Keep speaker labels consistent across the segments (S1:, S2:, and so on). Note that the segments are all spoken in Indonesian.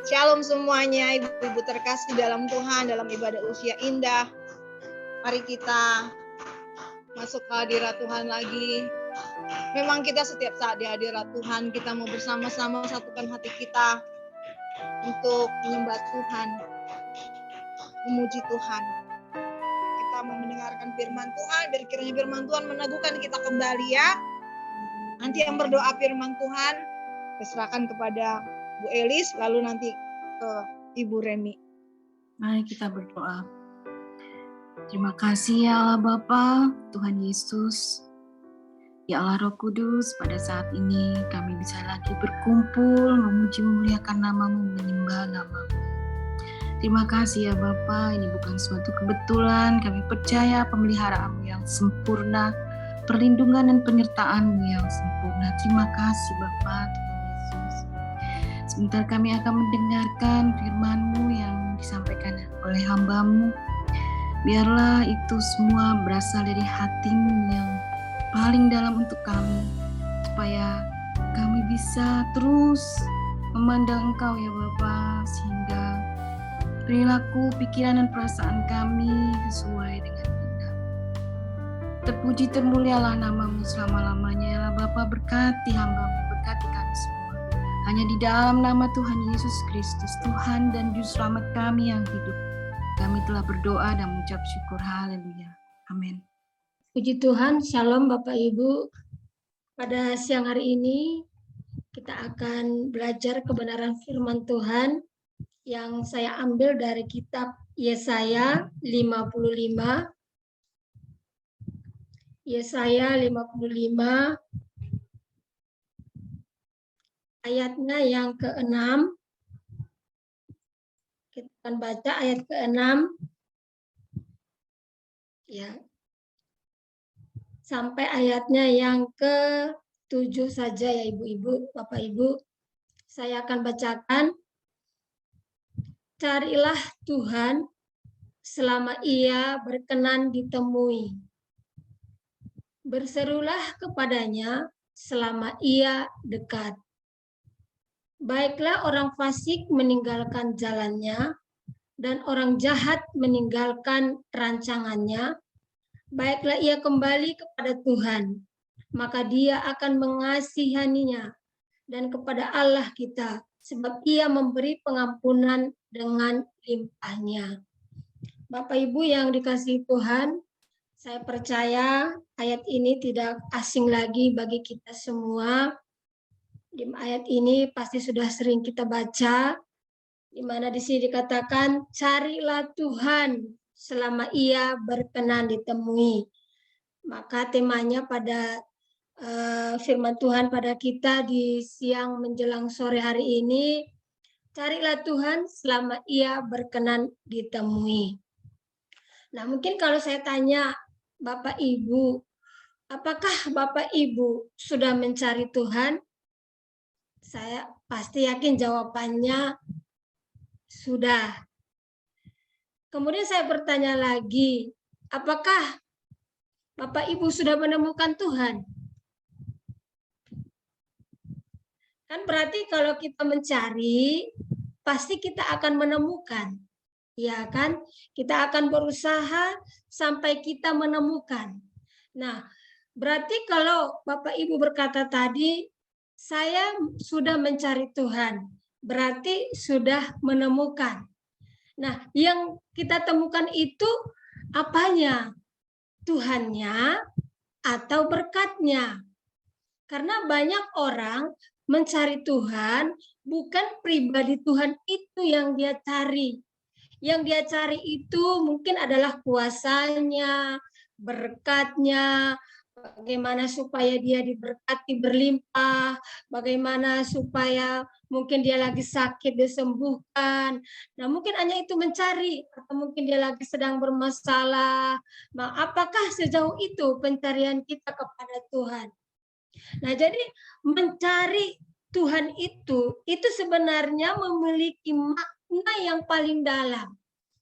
S1: Shalom semuanya, ibu-ibu terkasih dalam Tuhan, dalam ibadah usia indah. Mari kita masuk ke hadirat Tuhan lagi. Memang kita setiap saat di hadirat Tuhan, kita mau bersama-sama satukan hati kita untuk menyembah Tuhan, memuji Tuhan. Kita mau mendengarkan firman Tuhan, biar kiranya firman Tuhan meneguhkan kita kembali ya. Nanti yang berdoa firman Tuhan, diserahkan kepada Bu Elis, lalu nanti ke Ibu Remi.
S2: Mari kita berdoa. Terima kasih ya Allah Bapa, Tuhan Yesus. Ya Allah Roh Kudus, pada saat ini kami bisa lagi berkumpul, memuji memuliakan nama-Mu, menyembah nama-Mu. Terima kasih ya Bapa, ini bukan suatu kebetulan, kami percaya pemeliharaan-Mu yang sempurna, perlindungan dan penyertaan-Mu yang sempurna. Terima kasih Bapa, Tuhan Yesus. Sebentar kami akan mendengarkan firman-Mu yang disampaikan oleh hamba-Mu. Biarlah itu semua berasal dari hati-Mu yang paling dalam untuk kami, supaya kami bisa terus memandang Engkau ya Bapa, sehingga perilaku, pikiran dan perasaan kami sesuai dengan kehendak. Terpuji termulialah nama-Mu selama-lamanya ya Bapa, berkati hamba-Mu, berkati kami semua. Hanya di dalam nama Tuhan Yesus Kristus, Tuhan dan Juru Selamat kami yang hidup, kami telah berdoa dan mengucap syukur. Haleluya. Amin.
S3: Puji Tuhan, Shalom Bapak Ibu. Pada siang hari ini kita akan belajar kebenaran firman Tuhan yang saya ambil dari kitab Yesaya 55. Yesaya 55 ayatnya yang ke-6. Kita akan baca ayat ke-6 ya, sampai ayatnya yang ke-7 saja ya Ibu-ibu, Bapak Ibu. Saya akan bacakan. Carilah Tuhan selama Ia berkenan ditemui. Berserulah kepadanya selama Ia dekat. Baiklah orang fasik meninggalkan jalannya, dan orang jahat meninggalkan rancangannya. Baiklah ia kembali kepada Tuhan, maka Dia akan mengasihaninya, dan kepada Allah kita, sebab Ia memberi pengampunan dengan limpahnya. Bapak Ibu yang dikasihi Tuhan, saya percaya ayat ini tidak asing lagi bagi kita semua. Di ayat ini pasti sudah sering kita baca, di mana di sini dikatakan, carilah Tuhan selama Ia berkenan ditemui. Maka temanya pada firman Tuhan pada kita di siang menjelang sore hari ini, carilah Tuhan selama Ia berkenan ditemui. Nah, mungkin kalau saya tanya Bapak Ibu, apakah Bapak Ibu sudah mencari Tuhan? Saya pasti yakin jawabannya sudah. Kemudian saya bertanya lagi, apakah Bapak Ibu sudah menemukan Tuhan? Kan berarti kalau kita mencari, pasti kita akan menemukan. Ya kan? Kita akan berusaha sampai kita menemukan. Nah, berarti kalau Bapak Ibu berkata tadi, saya sudah mencari Tuhan, berarti sudah menemukan. Nah, yang kita temukan itu apanya? Tuhannya atau berkatnya? Karena banyak orang mencari Tuhan, bukan pribadi Tuhan itu yang dia cari. Yang dia cari itu mungkin adalah kuasanya, berkatnya, bagaimana supaya dia diberkati berlimpah, bagaimana supaya mungkin dia lagi sakit disembuhkan. Nah, mungkin hanya itu mencari, atau mungkin dia lagi sedang bermasalah. Nah, apakah sejauh itu pencarian kita kepada Tuhan? Nah, jadi mencari Tuhan itu sebenarnya memiliki makna yang paling dalam.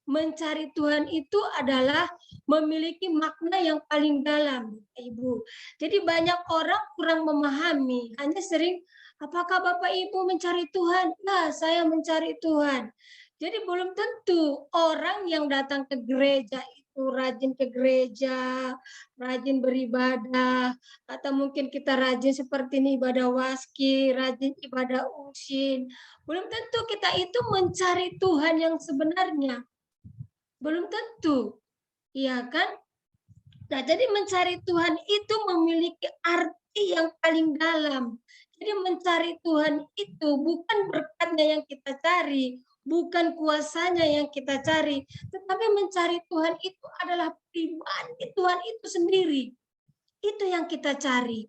S3: Mencari Tuhan itu adalah memiliki makna yang paling dalam, Ibu. Jadi banyak orang kurang memahami, hanya sering Apakah Bapak Ibu mencari Tuhan? Nah, saya mencari Tuhan. Jadi belum tentu orang yang datang ke gereja itu rajin ke gereja, rajin beribadah, atau mungkin kita rajin seperti ini ibadah waski, rajin ibadah usin. Belum tentu kita itu mencari Tuhan yang sebenarnya. Belum tentu. Iya kan? Nah, jadi mencari Tuhan itu memiliki arti yang paling dalam. Jadi mencari Tuhan itu bukan berkatnya yang kita cari, bukan kuasanya yang kita cari, tetapi mencari Tuhan itu adalah pribadi Tuhan itu sendiri. Itu yang kita cari.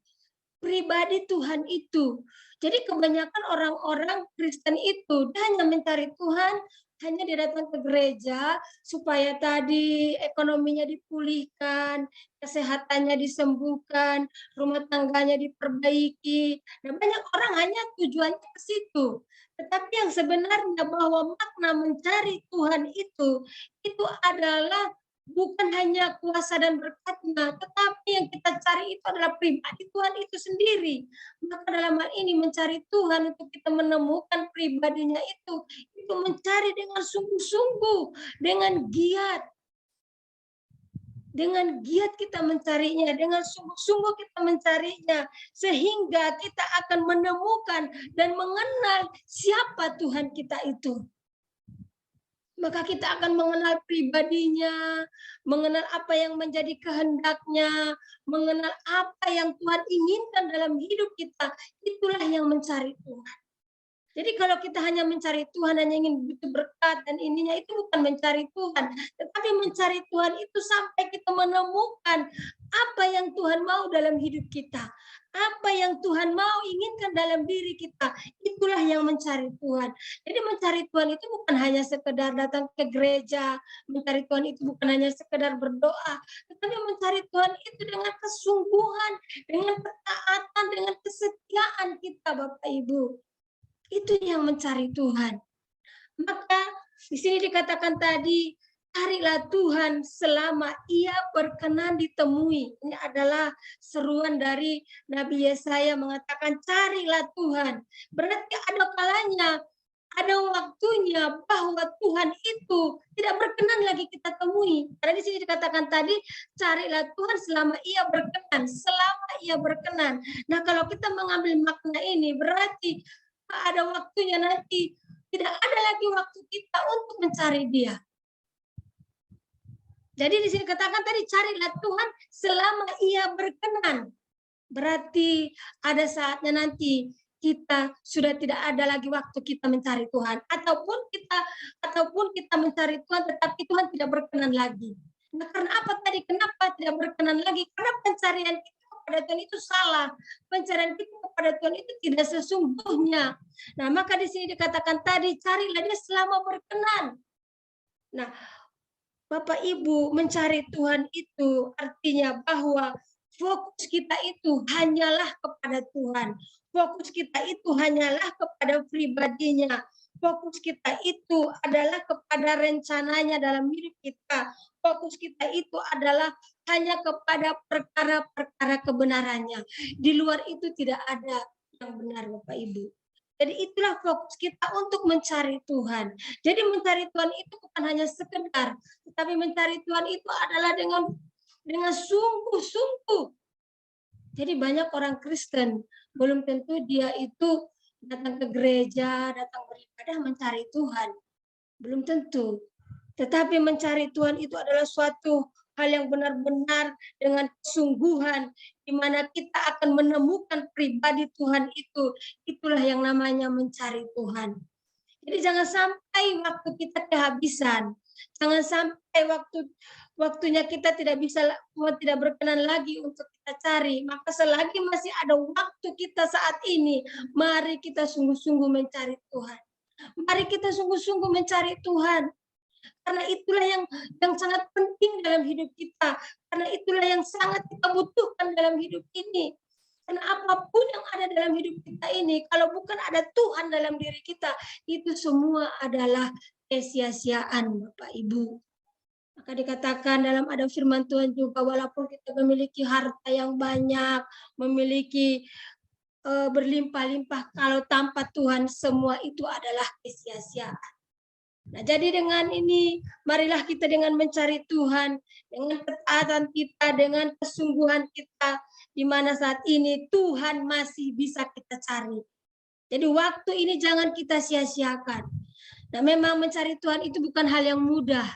S3: Pribadi Tuhan itu. Jadi kebanyakan orang-orang Kristen itu dia hanya mencari Tuhan, hanya dia datang ke gereja supaya tadi ekonominya dipulihkan, kesehatannya disembuhkan, rumah tangganya diperbaiki. Nah, banyak orang hanya tujuannya ke situ. Tetapi yang sebenarnya bahwa makna mencari Tuhan itu adalah bukan hanya kuasa dan berkat-Nya, tetapi yang kita cari itu adalah pribadi Tuhan itu sendiri. Maka dalam hal ini mencari Tuhan untuk kita menemukan pribadinya itu mencari dengan sungguh-sungguh, dengan giat. Dengan giat kita mencarinya, dengan sungguh-sungguh kita mencarinya, sehingga kita akan menemukan dan mengenal siapa Tuhan kita itu. Maka kita akan mengenal pribadinya, mengenal apa yang menjadi kehendaknya, mengenal apa yang Tuhan inginkan dalam hidup kita. Itulah yang mencari Tuhan. Jadi kalau kita hanya mencari Tuhan, hanya ingin butuh berkat dan ininya, itu bukan mencari Tuhan. Tetapi mencari Tuhan itu sampai kita menemukan apa yang Tuhan mau dalam hidup kita. Apa yang Tuhan mau inginkan dalam diri kita. Itulah yang mencari Tuhan. Jadi mencari Tuhan itu bukan hanya sekedar datang ke gereja. Mencari Tuhan itu bukan hanya sekedar berdoa. Tetapi mencari Tuhan itu dengan kesungguhan, dengan ketaatan, dengan kesetiaan kita Bapak Ibu. Itu yang mencari Tuhan. Maka di sini dikatakan tadi, carilah Tuhan selama ia berkenan ditemui. Ini adalah seruan dari Nabi Yesaya mengatakan carilah Tuhan. Berarti ada kalanya, ada waktunya bahwa Tuhan itu tidak berkenan lagi kita temui. Karena di sini dikatakan tadi, carilah Tuhan selama ia berkenan. Selama ia berkenan. Nah, kalau kita mengambil makna ini, berarti ada waktunya nanti, tidak ada lagi waktu kita untuk mencari Dia. Jadi di sini katakan tadi, carilah Tuhan selama ia berkenan. Berarti ada saatnya nanti kita sudah tidak ada lagi waktu kita mencari Tuhan, ataupun kita mencari Tuhan tetapi Tuhan tidak berkenan lagi. Nah, karena apa tadi? Kenapa tidak berkenan lagi? Karena pencarian kita kepada Tuhan itu salah. Pencarian kita kepada Tuhan itu tidak sesungguhnya. Nah, maka di sini dikatakan tadi, carilah Dia selama berkenan. Nah, Bapak Ibu, mencari Tuhan itu artinya bahwa fokus kita itu hanyalah kepada Tuhan. Fokus kita itu hanyalah kepada pribadinya. Fokus kita itu adalah kepada rencananya dalam hidup kita. Fokus kita itu adalah hanya kepada perkara-perkara kebenarannya. Di luar itu tidak ada yang benar, Bapak Ibu. Jadi itulah fokus kita untuk mencari Tuhan. Jadi mencari Tuhan itu bukan hanya sekedar, tetapi mencari Tuhan itu adalah dengan sungguh-sungguh. Jadi banyak orang Kristen, belum tentu dia itu datang ke gereja, datang beribadah mencari Tuhan. Belum tentu. Tetapi mencari Tuhan itu adalah suatu hal yang benar-benar dengan kesungguhan, di mana kita akan menemukan pribadi Tuhan itu. Itulah yang namanya mencari Tuhan. Jadi jangan sampai waktu kita kehabisan. Jangan sampai waktunya kita tidak berkenan lagi untuk kita cari. Maka selagi masih ada waktu kita saat ini, mari kita sungguh-sungguh mencari Tuhan. Mari kita sungguh-sungguh mencari Tuhan. Karena itulah yang sangat penting dalam hidup kita. Karena itulah yang sangat kita butuhkan dalam hidup ini. Karena apapun yang ada dalam hidup kita ini, kalau bukan ada Tuhan dalam diri kita, itu semua adalah kesia-siaan, Bapak Ibu. Maka dikatakan dalam ada firman Tuhan juga, walaupun kita memiliki harta yang banyak, memiliki berlimpah-limpah. Kalau tanpa Tuhan semua itu adalah sia-sia. Nah, jadi dengan ini, marilah kita dengan mencari Tuhan, dengan ketaatan kita, dengan kesungguhan kita, di mana saat ini Tuhan masih bisa kita cari. Jadi waktu ini jangan kita sia-siakan. Nah, memang mencari Tuhan itu bukan hal yang mudah.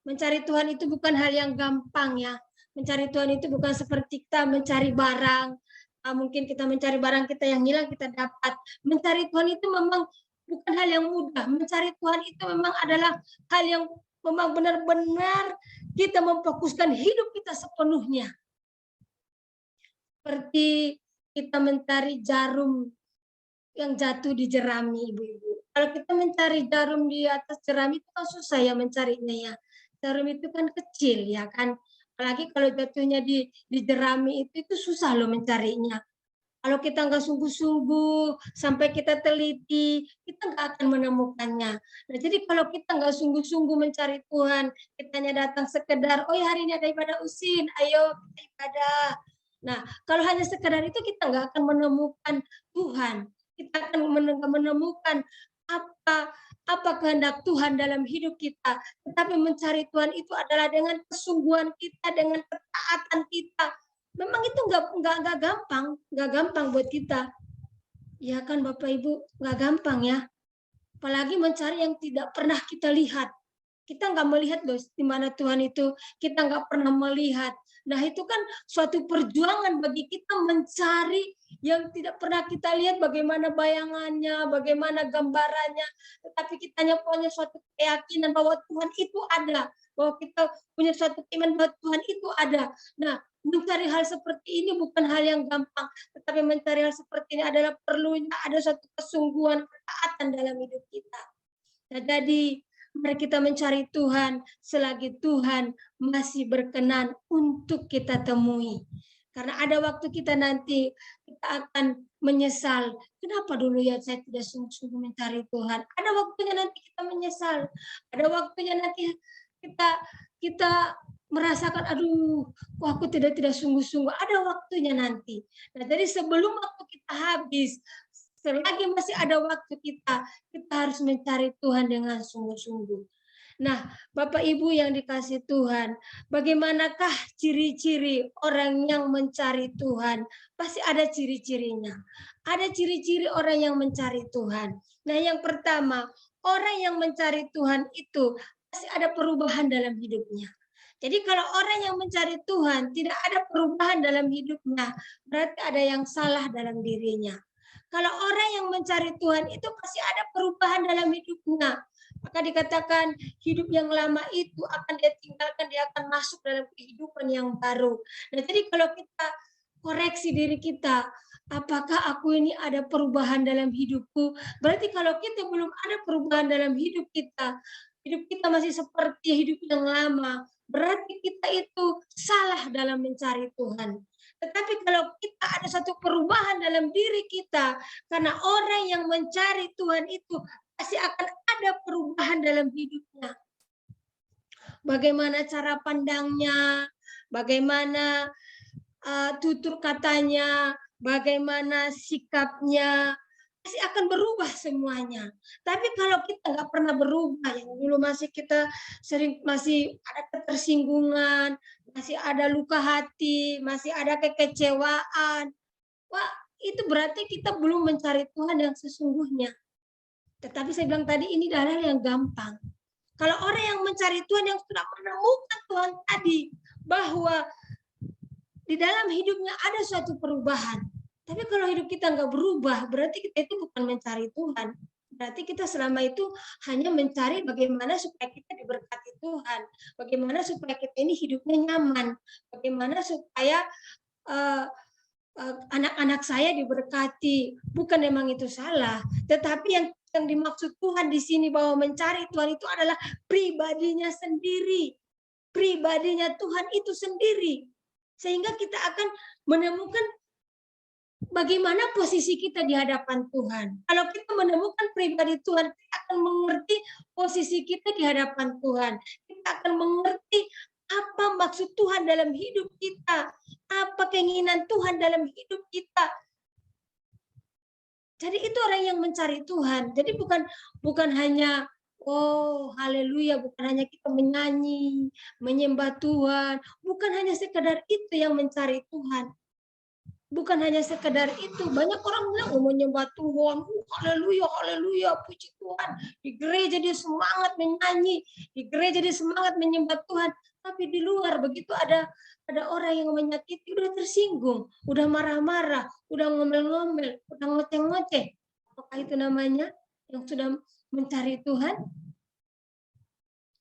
S3: Mencari Tuhan itu bukan hal yang gampang ya. Mencari Tuhan itu bukan seperti kita mencari barang. Mungkin kita mencari barang kita yang hilang kita dapat. Mencari Tuhan itu memang bukan hal yang mudah. Mencari Tuhan itu memang adalah hal yang memang benar-benar kita memfokuskan hidup kita sepenuhnya. Seperti kita mencari jarum yang jatuh di jerami, ibu-ibu. Kalau kita mencari jarum di atas jerami itu kan susah ya mencarinya ya. Jarum itu kan kecil ya kan. Apalagi kalau jatuhnya di jerami itu susah loh mencarinya. Kalau kita nggak sungguh-sungguh, sampai kita teliti, kita nggak akan menemukannya. Nah, jadi kalau kita nggak sungguh-sungguh mencari Tuhan, kita hanya datang sekedar, oh ya hari ini ada ibadah usin, ayo kita ibadah. Nah, kalau hanya sekedar itu kita nggak akan menemukan Tuhan. Kita akan menemukan apa kehendak Tuhan dalam hidup kita. Tetapi mencari Tuhan itu adalah dengan kesungguhan kita, dengan ketaatan kita. Memang itu nggak gampang buat kita. Ya kan Bapak Ibu, nggak gampang ya. Apalagi mencari yang tidak pernah kita lihat. Kita nggak melihat loh di mana Tuhan itu, kita nggak pernah melihat. Nah itu kan suatu perjuangan bagi kita mencari yang tidak pernah kita lihat bagaimana bayangannya, bagaimana gambarannya. Tetapi kita punya suatu keyakinan bahwa Tuhan itu ada. Bahwa kita punya suatu iman bahwa Tuhan itu ada. Nah, mencari hal seperti ini bukan hal yang gampang, tetapi mencari hal seperti ini adalah perlunya ada suatu kesungguhan, ketaatan dalam hidup kita. Nah, jadi mari kita mencari Tuhan selagi Tuhan masih berkenan untuk kita temui. Karena ada waktu kita nanti kita akan menyesal. Kenapa dulu ya saya tidak sungguh-sungguh mencari Tuhan? Ada waktunya nanti kita menyesal. Ada waktunya nanti kita merasakan aduh kok aku tidak sungguh-sungguh. Ada waktunya nanti. Nah, jadi sebelum waktu kita habis, selagi masih ada waktu kita harus mencari Tuhan dengan sungguh-sungguh. Nah, Bapak Ibu yang dikasih Tuhan, bagaimanakah ciri-ciri orang yang mencari Tuhan? Pasti ada ciri-cirinya. Ada ciri-ciri orang yang mencari Tuhan. Nah, yang pertama, orang yang mencari Tuhan itu pasti ada perubahan dalam hidupnya. Jadi kalau orang yang mencari Tuhan tidak ada perubahan dalam hidupnya, berarti ada yang salah dalam dirinya. Kalau orang yang mencari Tuhan itu pasti ada perubahan dalam hidupnya. Maka dikatakan hidup yang lama itu akan dia tinggalkan, dia akan masuk dalam kehidupan yang baru. Nah, jadi kalau kita koreksi diri kita, apakah aku ini ada perubahan dalam hidupku? Berarti kalau kita belum ada perubahan dalam hidup kita masih seperti hidup yang lama, berarti kita itu salah dalam mencari Tuhan. Tetapi kalau kita ada satu perubahan dalam diri kita, karena orang yang mencari Tuhan itu pasti akan ada perubahan dalam hidupnya. Bagaimana cara pandangnya, bagaimana tutur katanya, bagaimana sikapnya, pasti akan berubah semuanya. Tapi kalau kita nggak pernah berubah, yang dulu masih ada ketersinggungan, masih ada luka hati, masih ada kekecewaan, wah itu berarti kita belum mencari Tuhan yang sesungguhnya. Tetapi saya bilang tadi ini adalah yang gampang. Kalau orang yang mencari Tuhan yang sudah menemukan Tuhan tadi, bahwa di dalam hidupnya ada suatu perubahan. Tapi kalau hidup kita nggak berubah, berarti kita itu bukan mencari Tuhan. Berarti kita selama itu hanya mencari bagaimana supaya kita diberkati Tuhan. Bagaimana supaya kita ini hidupnya nyaman. Bagaimana supaya anak-anak saya diberkati. Bukan memang itu salah. Tetapi yang dimaksud Tuhan di sini bahwa mencari Tuhan itu adalah pribadinya sendiri. Pribadinya Tuhan itu sendiri. Sehingga kita akan menemukan bagaimana posisi kita di hadapan Tuhan. Kalau kita menemukan pribadi Tuhan, kita akan mengerti posisi kita di hadapan Tuhan. Kita akan mengerti apa maksud Tuhan dalam hidup kita. Apa keinginan Tuhan dalam hidup kita. Jadi itu orang yang mencari Tuhan. Jadi bukan hanya oh haleluya, bukan hanya kita menyanyi, menyembah Tuhan, bukan hanya sekedar itu yang mencari Tuhan. Bukan hanya sekedar itu, banyak orang bilang oh menyembah Tuhan, haleluya, haleluya, puji Tuhan. Di gereja dia semangat menyanyi, di gereja dia semangat menyembah Tuhan. Tapi di luar begitu ada orang yang menyakiti, udah tersinggung, udah marah-marah, udah ngomel-ngomel, udah ngoceh-ngoceh. Apakah itu namanya yang sudah mencari Tuhan?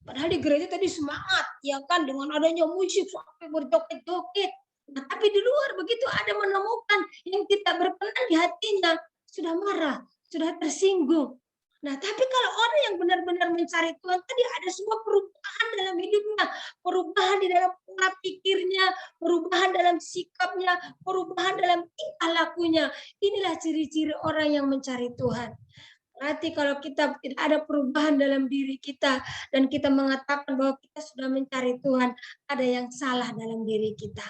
S3: Padahal di gereja tadi semangat, ya kan, dengan adanya musik sampai berjoget-joget. Nah, tapi di luar begitu ada menemukan yang tidak berkenan di hatinya, sudah marah, sudah tersinggung. Nah, tapi kalau orang yang benar-benar mencari Tuhan, tadi ada sebuah perubahan dalam hidupnya, perubahan di dalam pola pikirnya, perubahan dalam sikapnya, perubahan dalam tingkah lakunya. Inilah ciri-ciri orang yang mencari Tuhan. Berarti kalau kita tidak ada perubahan dalam diri kita dan kita mengatakan bahwa kita sudah mencari Tuhan, ada yang salah dalam diri kita.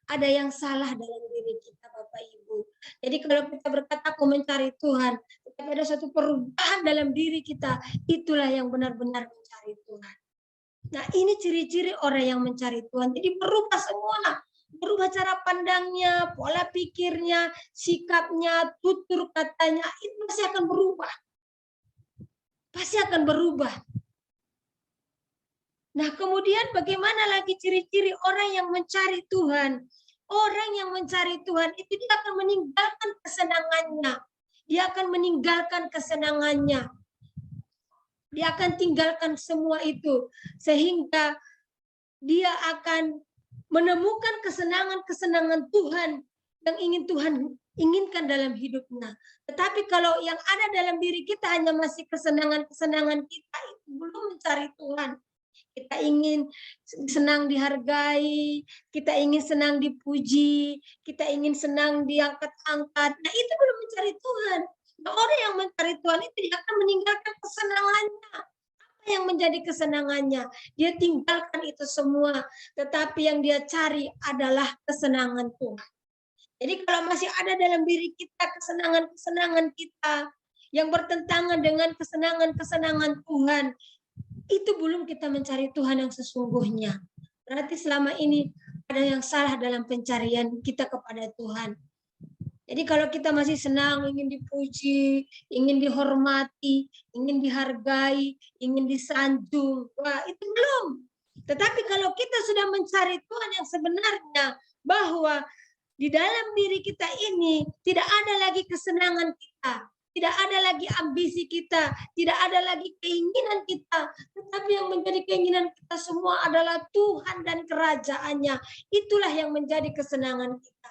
S3: Ada yang salah dalam diri kita, Bapak Ibu. Jadi kalau kita berkata aku mencari Tuhan, tetapi ada satu perubahan dalam diri kita, itulah yang benar-benar mencari Tuhan. Nah, ini ciri-ciri orang yang mencari Tuhan. Jadi berubah semua. Berubah cara pandangnya, pola pikirnya, sikapnya, tutur katanya, itu pasti akan berubah. Pasti akan berubah. Nah, kemudian bagaimana lagi ciri-ciri orang yang mencari Tuhan? Orang yang mencari Tuhan itu dia akan meninggalkan kesenangannya. Dia akan meninggalkan kesenangannya. Dia akan tinggalkan semua itu. Sehingga dia akan menemukan kesenangan-kesenangan Tuhan yang ingin Tuhan inginkan dalam hidupnya. Tetapi kalau yang ada dalam diri kita hanya masih kesenangan-kesenangan kita, itu belum mencari Tuhan. Kita ingin senang dihargai, kita ingin senang dipuji, kita ingin senang diangkat-angkat. Nah, itu belum mencari Tuhan. Nah, orang yang mencari Tuhan itu dia akan meninggalkan kesenangannya. Apa yang menjadi kesenangannya? Dia tinggalkan itu semua. Tetapi yang dia cari adalah kesenangan Tuhan. Jadi kalau masih ada dalam diri kita kesenangan-kesenangan kita yang bertentangan dengan kesenangan-kesenangan Tuhan, itu belum kita mencari Tuhan yang sesungguhnya. Berarti selama ini ada yang salah dalam pencarian kita kepada Tuhan. Jadi kalau kita masih senang, ingin dipuji, ingin dihormati, ingin dihargai, ingin disanjung, wah itu belum. Tetapi kalau kita sudah mencari Tuhan yang sebenarnya, bahwa di dalam diri kita ini tidak ada lagi kesenangan kita, tidak ada lagi ambisi kita, tidak ada lagi keinginan kita, tetapi yang menjadi keinginan kita semua adalah Tuhan dan kerajaannya. Itulah yang menjadi kesenangan kita.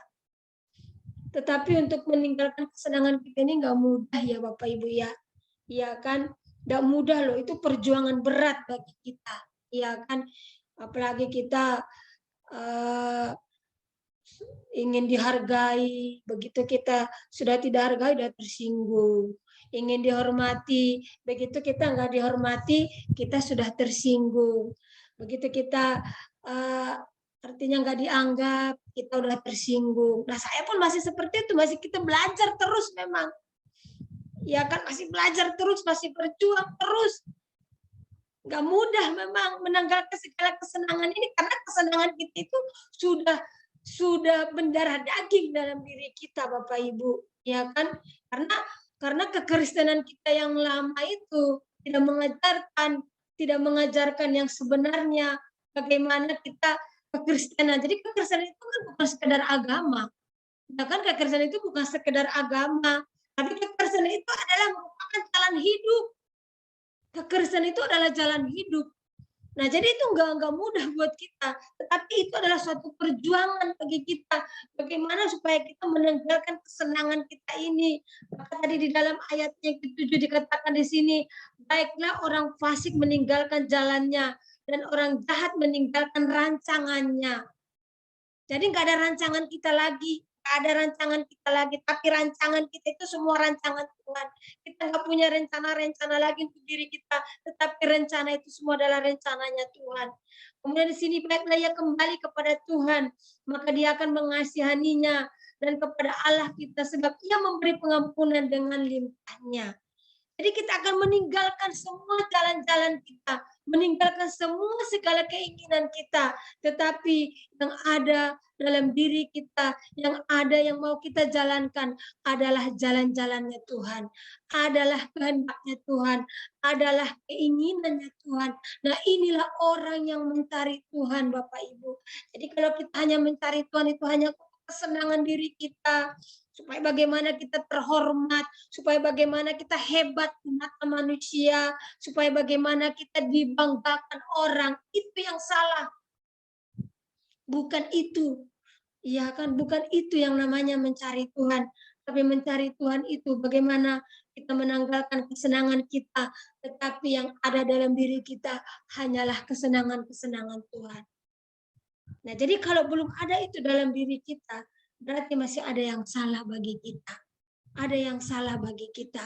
S3: Tetapi untuk meninggalkan kesenangan kita ini nggak mudah ya Bapak Ibu ya. Iya kan? Nggak mudah loh, itu perjuangan berat bagi kita. Iya kan? Apalagi kita ingin dihargai, begitu kita sudah tidak hargai, sudah tersinggung. Ingin dihormati, begitu kita nggak dihormati, kita sudah tersinggung. Begitu kita artinya nggak dianggap, kita udah tersinggung. Nah, saya pun masih seperti itu, masih kita belajar terus memang. Ya kan, masih belajar terus, masih berjuang terus. Nggak mudah memang menanggalkan segala kesenangan ini, karena kesenangan kita itu sudah mendarah daging dalam diri kita, Bapak Ibu, ya kan? Karena kekristenan kita yang lama itu tidak mengajarkan yang sebenarnya bagaimana kita kekristenan. Jadi kekristenan itu kan bukan sekedar agama. Ya kan, kekristenan itu bukan sekedar agama, tapi kekristenan itu adalah merupakan jalan hidup. Kekristenan itu adalah jalan hidup. Nah, jadi itu enggak mudah buat kita, tetapi itu adalah suatu perjuangan bagi kita. Bagaimana supaya kita meninggalkan kesenangan kita ini. Maka tadi di dalam ayat yang ke-7 dikatakan di sini, baiklah orang fasik meninggalkan jalannya dan orang jahat meninggalkan rancangannya. Jadi enggak ada rancangan kita lagi, ada rancangan kita lagi, tapi rancangan kita itu semua rancangan Tuhan. Kita nggak punya rencana-rencana lagi untuk diri kita, tetapi rencana itu semua adalah rencananya Tuhan. Kemudian di sini baiklah ia kembali kepada Tuhan, maka dia akan mengasihaninya, dan kepada Allah kita sebab ia memberi pengampunan dengan limpahnya. Jadi kita akan meninggalkan semua jalan-jalan kita, meninggalkan semua segala keinginan kita, tetapi yang ada dalam diri kita, yang ada yang mau kita jalankan adalah jalan-jalannya Tuhan, adalah kehendaknya Tuhan, adalah keinginannya Tuhan. Nah, inilah orang yang mencari Tuhan, Bapak Ibu. Jadi kalau kita hanya mencari Tuhan itu hanya kesenangan diri kita, supaya bagaimana kita terhormat, supaya bagaimana kita hebat di mata manusia, supaya bagaimana kita dibanggakan orang, itu yang salah. Bukan itu. Ya kan, bukan itu yang namanya mencari Tuhan. Tapi mencari Tuhan itu bagaimana kita menanggalkan kesenangan kita, tetapi yang ada dalam diri kita hanyalah kesenangan-kesenangan Tuhan. Nah, jadi kalau belum ada itu dalam diri kita, berarti masih ada yang salah bagi kita. Ada yang salah bagi kita.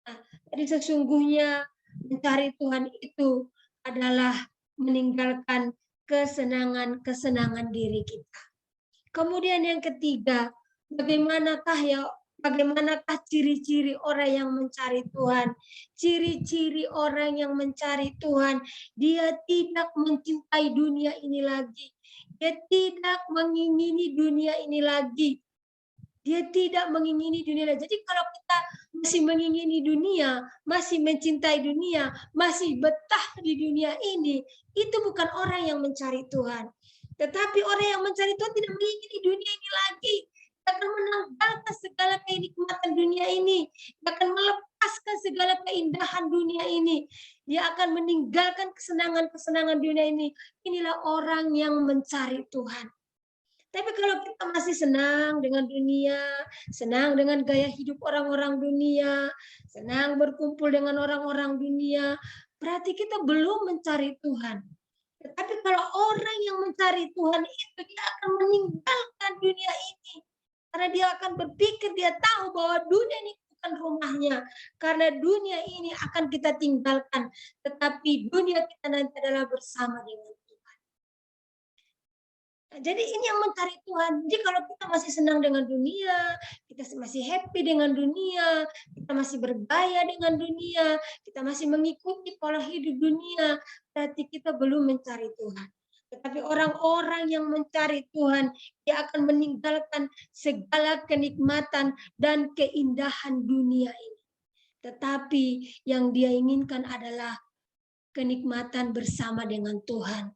S3: Nah, jadi sesungguhnya mencari Tuhan itu adalah meninggalkan kesenangan-kesenangan diri kita. Kemudian yang ketiga, bagaimanakah ciri-ciri orang yang mencari Tuhan? Ciri-ciri orang yang mencari Tuhan, dia tidak mencintai dunia ini lagi. Dia tidak mengingini dunia ini lagi. Dia tidak mengingini dunia lagi. Jadi kalau kita masih mengingini dunia, masih mencintai dunia, masih betah di dunia ini, itu bukan orang yang mencari Tuhan. Tetapi orang yang mencari Tuhan tidak mengingini dunia ini lagi. Dia akan menanggalkan segala kenikmatan dunia ini. Dia akan melepaskan segala keindahan dunia ini. Dia akan meninggalkan kesenangan-kesenangan dunia ini. Inilah orang yang mencari Tuhan. Tapi kalau kita masih senang dengan dunia, senang dengan gaya hidup orang-orang dunia, senang berkumpul dengan orang-orang dunia, berarti kita belum mencari Tuhan. Tetapi kalau orang yang mencari Tuhan itu, dia akan meninggalkan dunia ini. Karena dia akan berpikir, dia tahu bahwa dunia ini bukan rumahnya. Karena dunia ini akan kita tinggalkan. Tetapi dunia kita nanti adalah bersama dengan Tuhan. Nah, jadi ini yang mencari Tuhan. Jadi kalau kita masih senang dengan dunia, kita masih happy dengan dunia, kita masih bergaya dengan dunia, kita masih mengikuti pola hidup dunia, berarti kita belum mencari Tuhan. Tetapi orang-orang yang mencari Tuhan, dia akan meninggalkan segala kenikmatan dan keindahan dunia ini. Tetapi yang dia inginkan adalah kenikmatan bersama dengan Tuhan.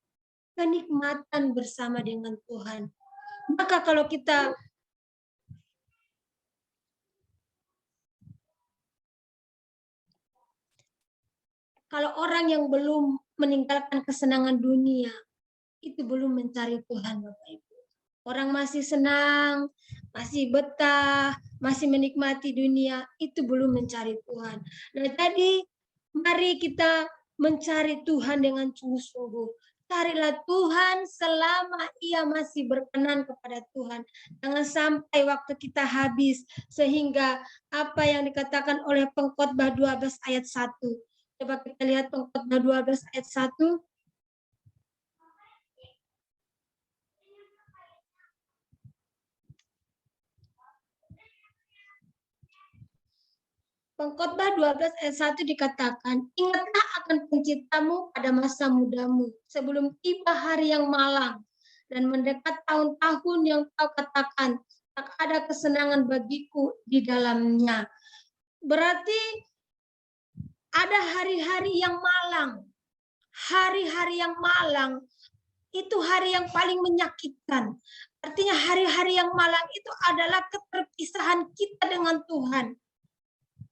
S3: Kenikmatan bersama dengan Tuhan. Maka kalau orang yang belum meninggalkan kesenangan dunia, itu belum mencari Tuhan, Bapak Ibu. Orang masih senang, masih betah, masih menikmati dunia, itu belum mencari Tuhan. Nah, jadi mari kita mencari Tuhan dengan sungguh-sungguh. Carilah Tuhan selama ia masih berkenan kepada Tuhan. Jangan sampai waktu kita habis, sehingga apa yang dikatakan oleh Pengkhotbah 12 ayat 1. Coba kita lihat Pengkhotbah 12 ayat 1. Pengkhotbah 12 ayat 1 dikatakan, ingatlah akan penciptamu pada masa mudamu, sebelum tiba hari yang malang, dan mendekat tahun-tahun yang kau katakan, tak ada kesenangan bagiku di dalamnya. Berarti ada hari-hari yang malang. Hari-hari yang malang itu hari yang paling menyakitkan. Artinya hari-hari yang malang itu adalah keterpisahan kita dengan Tuhan.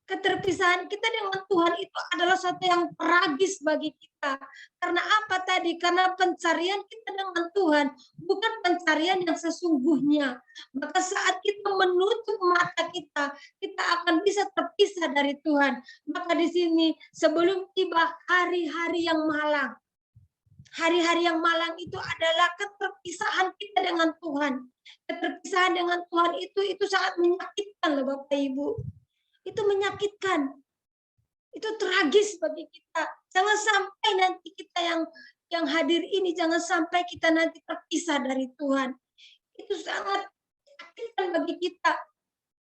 S3: Keterpisahan kita dengan Tuhan itu adalah sesuatu yang tragis bagi kita. Karena apa tadi? Karena pencarian kita dengan Tuhan bukan pencarian yang sesungguhnya. Maka saat kita menutup mata kita, kita akan bisa terpisah dari Tuhan. Maka di sini sebelum tiba hari-hari yang malang, Hari-hari yang malang itu adalah keterpisahan kita dengan Tuhan. Keterpisahan dengan Tuhan itu sangat menyakitkan loh Bapak Ibu. Itu menyakitkan. Itu tragis bagi kita. Jangan sampai nanti kita yang hadir ini, jangan sampai kita nanti terpisah dari Tuhan. Itu sangat menyakitkan bagi kita.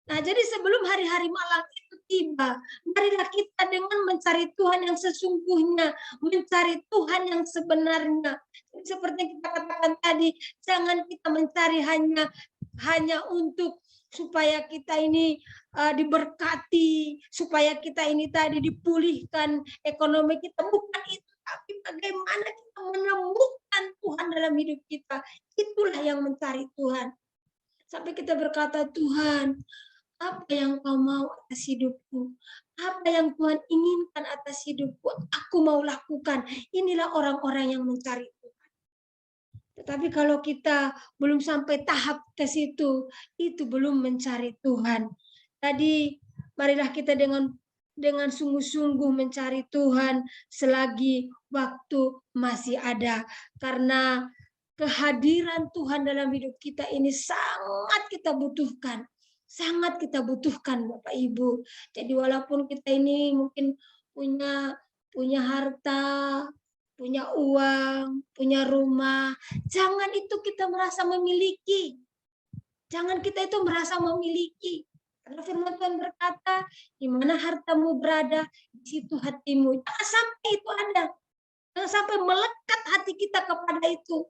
S3: Nah, jadi sebelum hari-hari malang itu tiba, marilah kita dengan mencari Tuhan yang sesungguhnya, mencari Tuhan yang sebenarnya. Seperti yang kita katakan tadi, jangan kita mencari hanya untuk supaya kita ini diberkati, supaya kita ini tadi dipulihkan ekonomi kita. Bukan itu, tapi bagaimana kita menemukan Tuhan dalam hidup kita. Itulah yang mencari Tuhan. Sampai kita berkata, Tuhan, apa yang kau mau atas hidupku? Apa yang Tuhan inginkan atas hidupku? Aku mau lakukan. Inilah orang-orang yang mencari Tuhan. Tetapi kalau kita belum sampai tahap ke situ, itu belum mencari Tuhan. Tadi marilah kita dengan sungguh-sungguh mencari Tuhan selagi waktu masih ada. Karena kehadiran Tuhan dalam hidup kita ini sangat kita butuhkan. Sangat kita butuhkan Bapak Ibu. Jadi walaupun kita ini mungkin punya harta, punya uang, punya rumah, jangan itu kita merasa memiliki. Jangan kita itu merasa memiliki. Karena firman Tuhan berkata, di mana hartamu berada, di situ hatimu. Jangan sampai itu ada. Jangan sampai melekat hati kita kepada itu.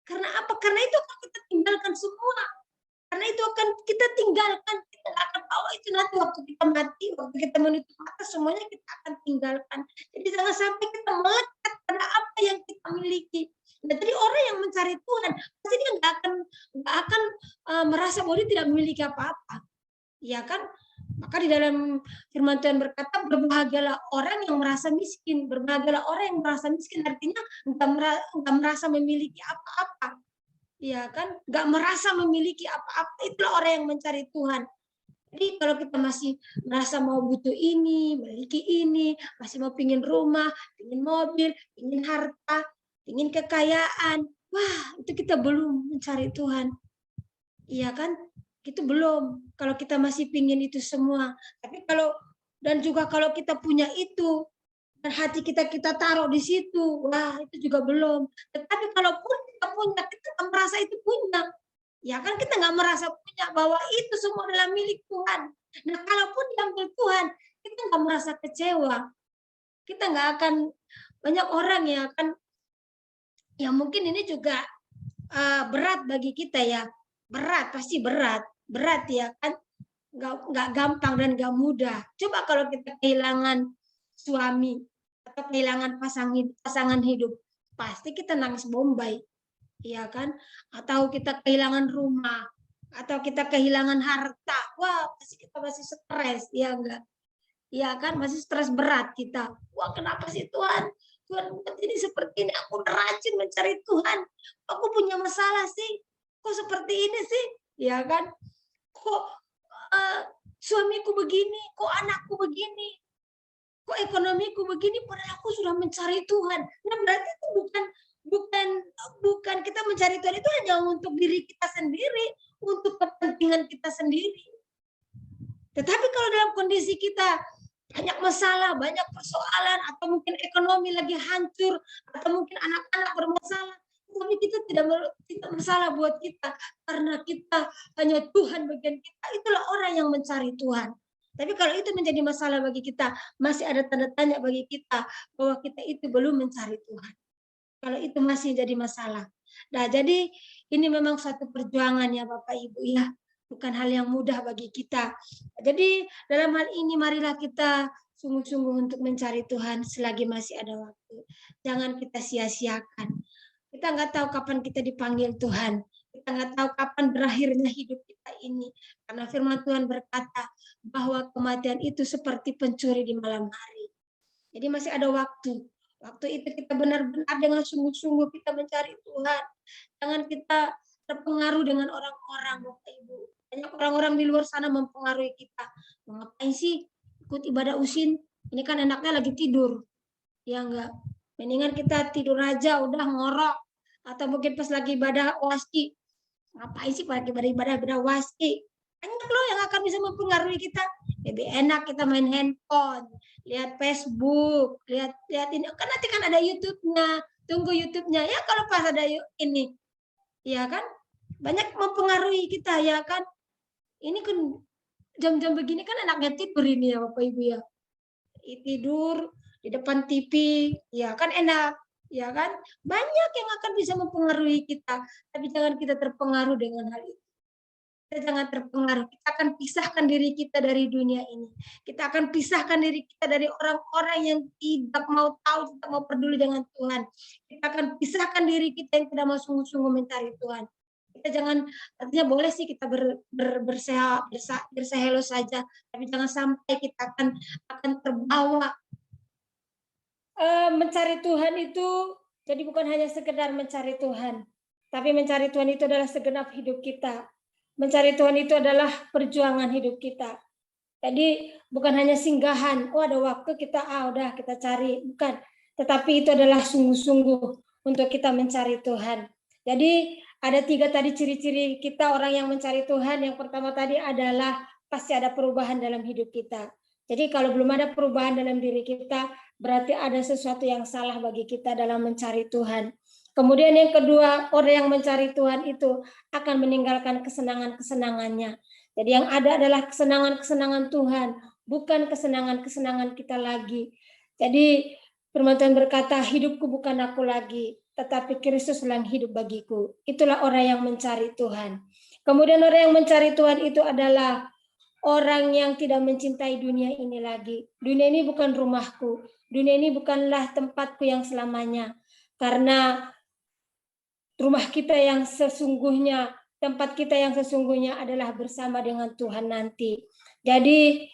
S3: Karena apa? Karena itu akan kita tinggalkan semua. Karena itu akan kita tinggalkan, kita akan bawa itu nanti waktu kita mati, waktu kita menutup mata, semuanya kita akan tinggalkan. Jadi jangan sampai kita melekat pada apa yang kita miliki. Nah, jadi orang yang mencari Tuhan, pasti dia nggak akan merasa bahwa dia tidak memiliki apa-apa, ya kan? Maka di dalam firman Tuhan berkata, berbahagialah orang yang merasa miskin. Berbahagialah orang yang merasa miskin, artinya nggak merasa memiliki apa-apa. Ya kan, nggak merasa memiliki apa-apa, itulah orang yang mencari Tuhan. Jadi kalau kita masih merasa mau butuh ini, memiliki ini, masih mau pingin rumah, pingin mobil, pingin harta, pingin kekayaan, wah itu kita belum mencari Tuhan. Iya kan, itu belum. Kalau kita masih pingin itu semua, tapi dan juga kalau kita punya itu, dan hati kita taruh di situ, wah itu juga belum. Tetapi kalaupun kita punya, kita nggak merasa itu punya, ya kan kita nggak merasa punya bahwa itu semua adalah milik Tuhan. Nah kalaupun diambil Tuhan, kita nggak merasa kecewa, kita nggak akan, banyak orang ya kan, ya mungkin ini juga berat bagi kita ya, berat pasti berat ya kan, nggak gampang dan nggak mudah. Coba kalau kita kehilangan suami atau kehilangan pasangan hidup, pasti kita nangis bombay, ya kan? Atau kita kehilangan rumah, atau kita kehilangan harta, wah pasti kita masih stres, ya enggak? Ya kan, masih stres berat kita. Wah kenapa sih Tuhan? Tuhan buat ini seperti ini, aku udah rajin mencari Tuhan. Aku punya masalah sih, kok seperti ini sih? Ya kan? Kok suamiku begini, kok anakku begini? Kok ekonomiku begini, padahal aku sudah mencari Tuhan. Nah berarti itu bukan kita mencari Tuhan itu hanya untuk diri kita sendiri, untuk kepentingan kita sendiri. Tetapi kalau dalam kondisi kita banyak masalah, banyak persoalan, atau mungkin ekonomi lagi hancur, atau mungkin anak-anak bermasalah, tapi kita tidak masalah buat kita, karena kita hanya Tuhan bagian kita. Itulah orang yang mencari Tuhan. Tapi kalau itu menjadi masalah bagi kita, masih ada tanda tanya bagi kita bahwa kita itu belum mencari Tuhan. Kalau itu masih jadi masalah. Nah, jadi ini memang suatu perjuangan ya Bapak Ibu ya. Bukan hal yang mudah bagi kita. Jadi dalam hal ini marilah kita sungguh-sungguh untuk mencari Tuhan selagi masih ada waktu. Jangan kita sia-siakan. Kita nggak tahu kapan kita dipanggil Tuhan. Kita nggak tahu kapan berakhirnya hidup kita ini. Karena firman Tuhan berkata bahwa kematian itu seperti pencuri di malam hari. Jadi masih ada waktu. Waktu itu kita benar-benar dengan sungguh-sungguh kita mencari Tuhan. Jangan kita terpengaruh dengan orang-orang, Bapak Ibu. Banyak orang-orang di luar sana mempengaruhi kita. Ngapain sih ikut ibadah usin? Ini kan enaknya lagi tidur. Ya enggak? Mendingan kita tidur aja udah ngorok. Atau mungkin pas lagi ibadah wasi. Ngapain sih pakai ibadah wasi? Banyak loh yang akan bisa mempengaruhi kita. Lebih enak kita main handphone, lihat Facebook, lihat ini. Kan nanti kan ada YouTube-nya. Tunggu YouTube-nya ya kalau pas ada ini. Ya kan? Banyak mempengaruhi kita ya kan? Ini kan jam-jam begini kan enaknya tidur ini ya Bapak Ibu ya. Tidur di depan TV, ya kan enak. Ya kan? Banyak yang akan bisa mempengaruhi kita, tapi jangan kita terpengaruh dengan hal itu. Kita jangan terpengaruh. Kita akan pisahkan diri kita dari dunia ini. Kita akan pisahkan diri kita dari orang-orang yang tidak mau tahu, tidak mau peduli dengan Tuhan. Kita akan pisahkan diri kita yang tidak mau sungguh-sungguh mencari Tuhan. Kita jangan, artinya boleh sih kita bersehelo saja, tapi jangan sampai kita akan terbawa. Mencari Tuhan itu jadi bukan hanya sekedar mencari Tuhan, tapi mencari Tuhan itu adalah segenap hidup kita. Mencari Tuhan itu adalah perjuangan hidup kita. Jadi bukan hanya singgahan, oh ada waktu kita udah kita cari, bukan. Tetapi itu adalah sungguh-sungguh untuk kita mencari Tuhan. Jadi ada 3 tadi ciri-ciri kita orang yang mencari Tuhan. Yang pertama tadi adalah pasti ada perubahan dalam hidup kita. Jadi kalau belum ada perubahan dalam diri kita, berarti ada sesuatu yang salah bagi kita dalam mencari Tuhan. Kemudian yang kedua, orang yang mencari Tuhan itu akan meninggalkan kesenangan-kesenangannya. Jadi yang ada adalah kesenangan-kesenangan Tuhan, bukan kesenangan-kesenangan kita lagi. Jadi firman Tuhan berkata, hidupku bukan aku lagi, tetapi Kristus yang hidup bagiku. Itulah orang yang mencari Tuhan. Kemudian orang yang mencari Tuhan itu adalah orang yang tidak mencintai dunia ini lagi. Dunia ini bukan rumahku. Dunia ini bukanlah tempatku yang selamanya. Karena rumah kita yang sesungguhnya, tempat kita yang sesungguhnya adalah bersama dengan Tuhan nanti. Jadi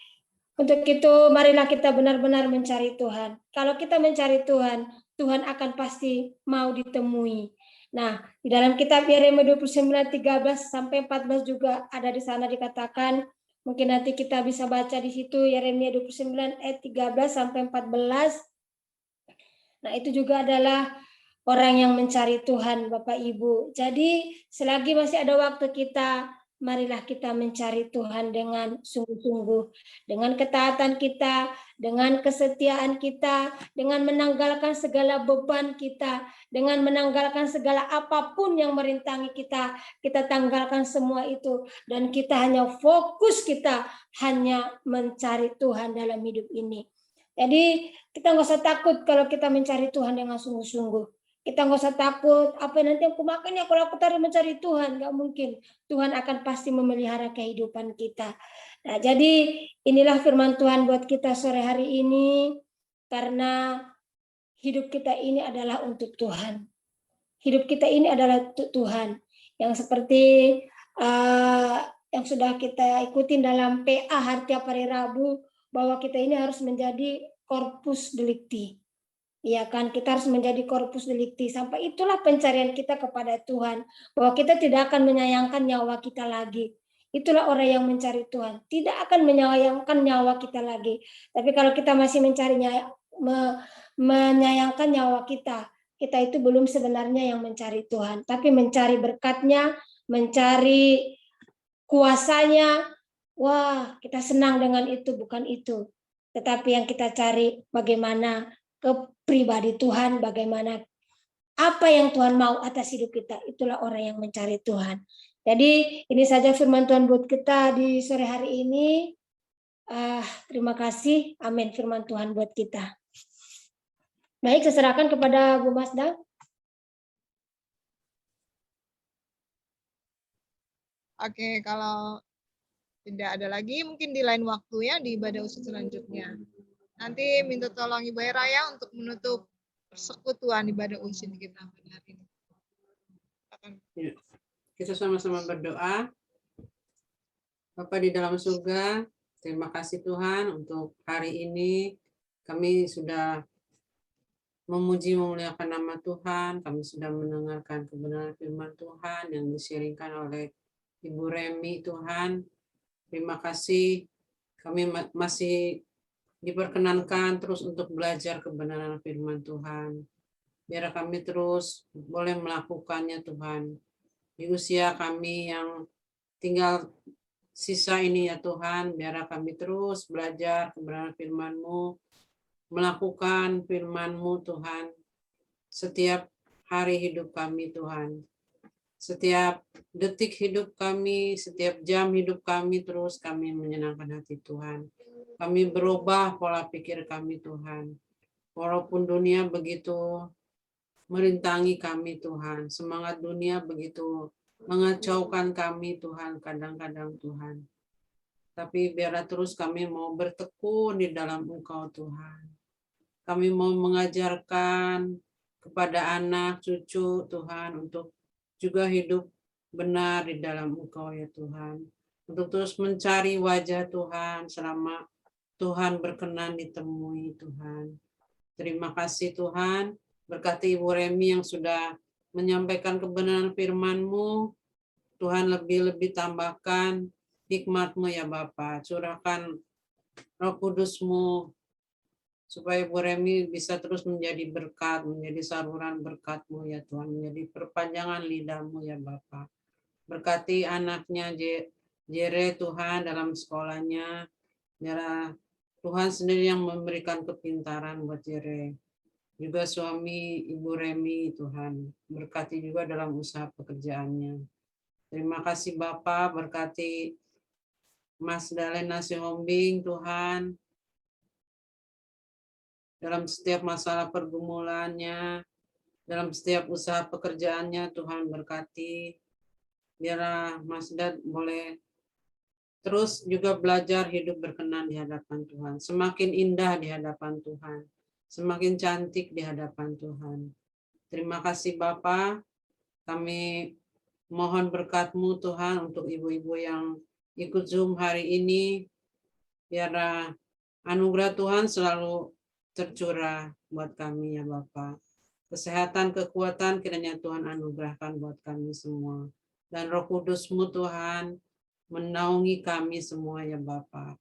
S3: untuk itu marilah kita benar-benar mencari Tuhan. Kalau kita mencari Tuhan, Tuhan akan pasti mau ditemui. Nah, di dalam kitab Yeremia 29:13-14 juga ada di sana dikatakan, mungkin nanti kita bisa baca di situ Yeremia 29:13-14. Nah, itu juga adalah orang yang mencari Tuhan, Bapak Ibu. Jadi selagi masih ada waktu kita, marilah kita mencari Tuhan dengan sungguh-sungguh. Dengan ketaatan kita, dengan kesetiaan kita, dengan menanggalkan segala beban kita, dengan menanggalkan segala apapun yang merintangi kita. Kita tanggalkan semua itu. Dan kita hanya fokus kita hanya mencari Tuhan dalam hidup ini. Jadi kita nggak usah takut kalau kita mencari Tuhan dengan sungguh-sungguh. Kita nggak usah takut, apa nanti aku makan ya kalau aku taruh mencari Tuhan. Nggak mungkin. Tuhan akan pasti memelihara kehidupan kita. Nah, jadi inilah firman Tuhan buat kita sore hari ini. Karena hidup kita ini adalah untuk Tuhan. Hidup kita ini adalah untuk Tuhan. Yang seperti yang sudah kita ikutin dalam PA tiap hari Rabu, bahwa kita ini harus menjadi corpus delicti. Ya kan, kita harus menjadi corpus delicti. Sampai itulah pencarian kita kepada Tuhan. Bahwa kita tidak akan menyayangkan nyawa kita lagi. Itulah orang yang mencari Tuhan. Tidak akan menyayangkan nyawa kita lagi. Tapi kalau kita masih menyayangkan nyawa kita, kita itu belum sebenarnya yang mencari Tuhan. Tapi mencari berkat-Nya, mencari kuasanya. Wah, kita senang dengan itu, bukan itu. Tetapi yang kita cari bagaimana kepribadi Tuhan, bagaimana apa yang Tuhan mau atas hidup kita. Itulah orang yang mencari Tuhan. Jadi ini saja firman Tuhan buat kita di sore hari ini. Terima kasih. Amin firman Tuhan buat kita. Baik, saya serahkan kepada Bu Masda.
S1: Oke, kalau tidak ada lagi, mungkin di lain waktu ya, di ibadah usul selanjutnya. Nanti minta tolong Ibu Raya untuk menutup persekutuan ibadah usin kita pada hari ini.
S4: Ya. Kita sama-sama berdoa. Bapa di dalam surga, terima kasih Tuhan untuk hari ini. Kami sudah memuji memuliakan nama Tuhan. Kami sudah mendengarkan kebenaran firman Tuhan yang disiringkan oleh Ibu Remi Tuhan. Terima kasih. Kami masih diperkenankan terus untuk belajar kebenaran firman Tuhan. Biar kami terus boleh melakukannya Tuhan. Di usia kami yang tinggal sisa ini ya Tuhan, biar kami terus belajar kebenaran firman-Mu, melakukan firman-Mu Tuhan, setiap hari hidup kami Tuhan. Setiap detik hidup kami, setiap jam hidup kami, terus kami menyenangkan hati Tuhan. Kami berubah pola pikir kami Tuhan. Walaupun dunia begitu merintangi kami Tuhan, semangat dunia begitu mengacaukan kami Tuhan, kadang-kadang Tuhan. Tapi biarlah terus kami mau bertekun di dalam Engkau Tuhan. Kami mau mengajarkan kepada anak, cucu Tuhan untuk juga hidup benar di dalam Engkau ya Tuhan. Untuk terus mencari wajah Tuhan selama Tuhan berkenan ditemui Tuhan. Terima kasih Tuhan. Berkati Ibu Remi yang sudah menyampaikan kebenaran firman-Mu. Tuhan lebih-lebih tambahkan hikmat-Mu ya Bapa. Curahkan Roh Kudus-Mu supaya Bu Remi bisa terus menjadi berkat, menjadi saluran berkat-Mu ya Tuhan, menjadi perpanjangan lidah-Mu ya Bapa. Berkati anaknya Jere Tuhan dalam sekolahnya, biar Tuhan sendiri yang memberikan kepintaran buat Jere. Juga suami Ibu Remi Tuhan, berkati juga dalam usaha pekerjaannya. Terima kasih Bapak, berkati Mas Dalena Sihombing Tuhan, dalam setiap masalah pergumulannya, dalam setiap usaha pekerjaannya, Tuhan berkati. Biarlah Mas Dad boleh terus juga belajar hidup berkenan di hadapan Tuhan. Semakin indah di hadapan Tuhan. Semakin cantik di hadapan Tuhan. Terima kasih Bapa. Kami mohon berkat-Mu Tuhan untuk ibu-ibu yang ikut Zoom hari ini. Biarlah anugerah Tuhan selalu tercurah buat kami ya Bapak. Kesehatan, kekuatan kiranya Tuhan anugerahkan buat kami semua. Dan Roh Kudus-Mu Tuhan menaungi kami semua ya Bapak.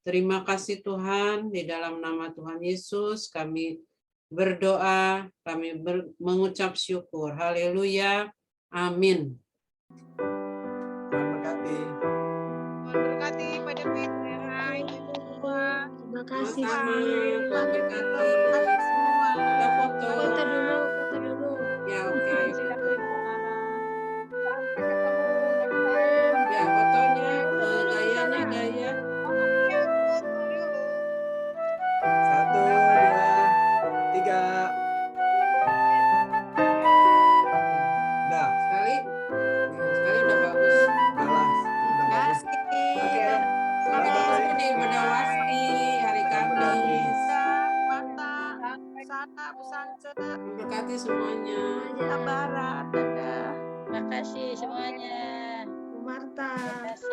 S4: Terima kasih Tuhan, di dalam nama Tuhan Yesus kami berdoa, kami mengucap syukur. Haleluya. Amin.
S5: Tuhan berkati.
S1: Tuhan berkati pada Vera, ibu semua.
S3: Terima kasih.
S4: Sama-sama, Tuhan berkati.
S1: Semua.
S4: Kita foto.
S3: Foto dulu.
S4: Ya, oke.
S1: Sampai ketemu next time.
S4: Ya, fotonya, gayanya, gaya.
S1: Oh iya, foto dulu.
S5: 1, 2, 3. Dah,
S4: Sekali udah bagus.
S5: balas. Udah bagus. Oke.
S4: Sampai ketemu di ibadah WASPI hari Kamis.
S1: Mata, Sana, Busance,
S4: Memberkati semuanya.
S1: Tabara, dadah.
S6: Terima kasih semuanya.
S3: Bu Marta.
S6: Terima kasih.